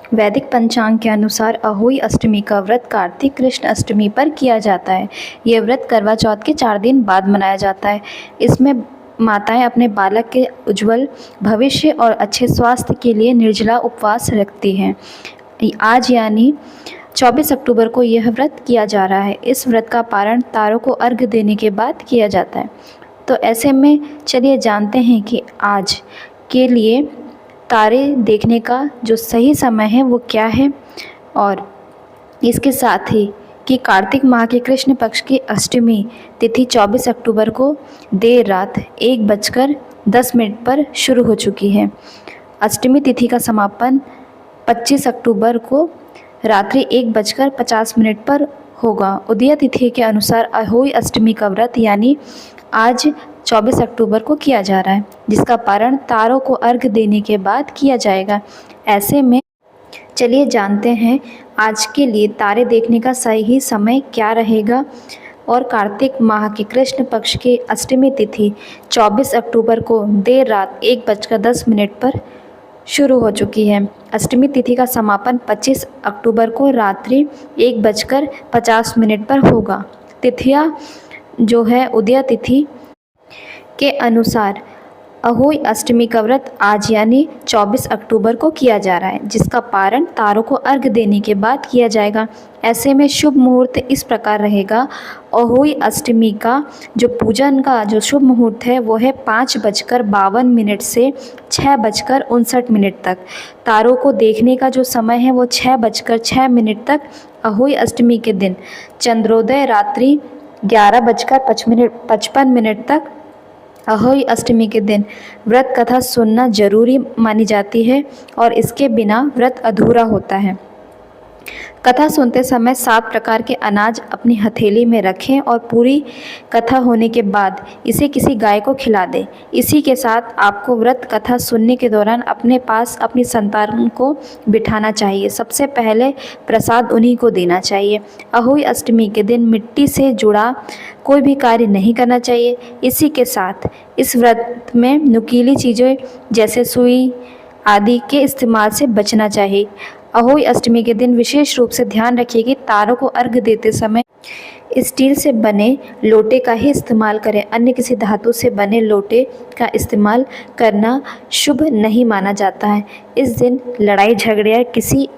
वैदिक पंचांग के अनुसार अहोई अष्टमी का व्रत कार्तिक कृष्ण अष्टमी पर किया जाता है। यह व्रत करवा चौथ के 4 दिन बाद मनाया जाता है। इसमें माताएं अपने बालक के उज्जवल भविष्य और अच्छे स्वास्थ्य के लिए निर्जला उपवास रखती हैं। आज यानी 24 अक्टूबर को यह व्रत किया जा रहा है। इस व्रत का पारण तारों को अर्घ्य देने के बाद किया जाता है। तो ऐसे में चलिए जानते हैं कि आज के लिए तारे देखने का जो सही समय है वो क्या है, और इसके साथ ही कि कार्तिक माह के कृष्ण पक्ष की अष्टमी तिथि 24 अक्टूबर को देर रात 1:10 पर शुरू हो चुकी है। अष्टमी तिथि का समापन 25 अक्टूबर को रात्रि 1:50 पर होगा। उदय तिथि के अनुसार अहोई अष्टमी का व्रत यानी आज 24 अक्टूबर को किया जा रहा है, जिसका पारण तारों को अर्घ्य देने के बाद किया जाएगा। ऐसे में चलिए जानते हैं आज के लिए तारे देखने का सही समय क्या रहेगा। और कार्तिक माह के कृष्ण पक्ष की अष्टमी तिथि 24 अक्टूबर को देर रात 1:10 पर शुरू हो चुकी है। अष्टमी तिथि का समापन 25 अक्टूबर को रात्रि 1:50 पर होगा। तिथियां जो है उदय तिथि के अनुसार अहोई अष्टमी का व्रत आज यानी 24 अक्टूबर को किया जा रहा है, जिसका पारण तारों को अर्घ्य देने के बाद किया जाएगा। ऐसे में शुभ मुहूर्त इस प्रकार रहेगा। अहोई अष्टमी का जो पूजन का जो शुभ मुहूर्त है वो है 5:52 से 6:59 तक। तारों को देखने का जो समय है वो 6:06 तक अहोई अष्टमी के दिन। चंद्रोदय रात्रि 11:55 तक अहोई अष्टमी के दिन। व्रत कथा सुनना जरूरी मानी जाती है और इसके बिना व्रत अधूरा होता है। कथा सुनते समय 7 प्रकार के अनाज अपनी हथेली में रखें और पूरी कथा होने के बाद इसे किसी गाय को खिला दें। इसी के साथ आपको व्रत कथा सुनने के दौरान अपने पास अपनी संतान को बिठाना चाहिए। सबसे पहले प्रसाद उन्हीं को देना चाहिए। अहोई अष्टमी के दिन मिट्टी से जुड़ा कोई भी कार्य नहीं करना चाहिए। इसी के साथ इस व्रत में नुकीली चीज़ें जैसे सुई आदि के इस्तेमाल से बचना चाहिए। अहोई अष्टमी के दिन विशेष रूप से ध्यान रखिए कि तारों को अर्घ्य देते समय स्टील से बने लोटे का ही इस्तेमाल करें। अन्य किसी धातु से बने लोटे का इस्तेमाल करना शुभ नहीं माना जाता है। इस दिन लड़ाई झगड़े या किसी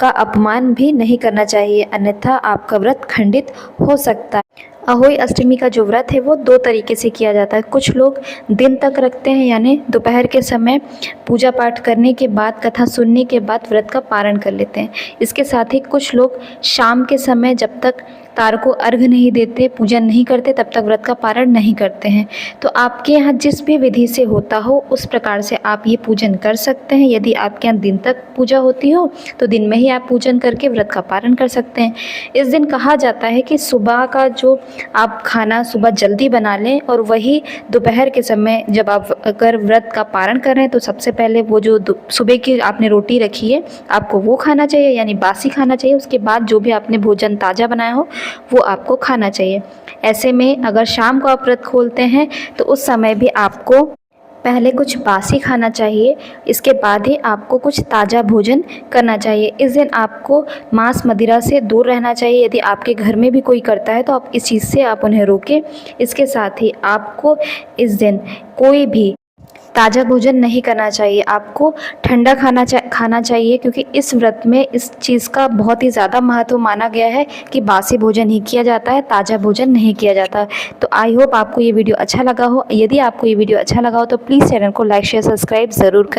का अपमान भी नहीं करना चाहिए, अन्यथा आपका व्रत खंडित हो सकता है। अहोई अष्टमी का जो व्रत है वो 2 तरीके से किया जाता है। कुछ लोग दिन तक रखते हैं, यानी दोपहर के समय पूजा पाठ करने के बाद कथा सुनने के बाद व्रत का पारण कर लेते हैं। इसके साथ ही कुछ लोग शाम के समय जब तक तार को अर्घ्य नहीं देते, पूजन नहीं करते, तब तक व्रत का पारण नहीं करते हैं। तो आपके यहाँ जिस भी विधि से होता हो उस प्रकार से आप ये पूजन कर सकते हैं। यदि आपके यहाँ दिन तक पूजा होती हो तो दिन में ही आप पूजन करके व्रत का पारण कर सकते हैं। इस दिन कहा जाता है कि सुबह का जो आप खाना सुबह जल्दी बना लें और वही दोपहर के समय जब आप अगर व्रत का पारण कर रहे हैं तो सबसे पहले वो जो सुबह की आपने रोटी रखी है आपको वो खाना चाहिए, यानी बासी खाना चाहिए। उसके बाद जो भी आपने भोजन ताज़ा बनाया हो वो आपको खाना चाहिए। ऐसे में अगर शाम को आप व्रत खोलते हैं तो उस समय भी आपको पहले कुछ बासी खाना चाहिए, इसके बाद ही आपको कुछ ताज़ा भोजन करना चाहिए। इस दिन आपको मांस मदिरा से दूर रहना चाहिए। यदि आपके घर में भी कोई करता है तो आप इस चीज़ से आप उन्हें रोकें। इसके साथ ही आपको इस दिन कोई भी ताज़ा भोजन नहीं करना चाहिए। आपको ठंडा खाना चाहिए, क्योंकि इस व्रत में इस चीज़ का बहुत ही ज़्यादा महत्व माना गया है कि बासी भोजन ही किया जाता है, ताज़ा भोजन नहीं किया जाता। तो आई होप आपको ये वीडियो अच्छा लगा हो। यदि आपको ये वीडियो अच्छा लगा हो तो प्लीज़ चैनल को लाइक शेयर सब्सक्राइब ज़रूर करें।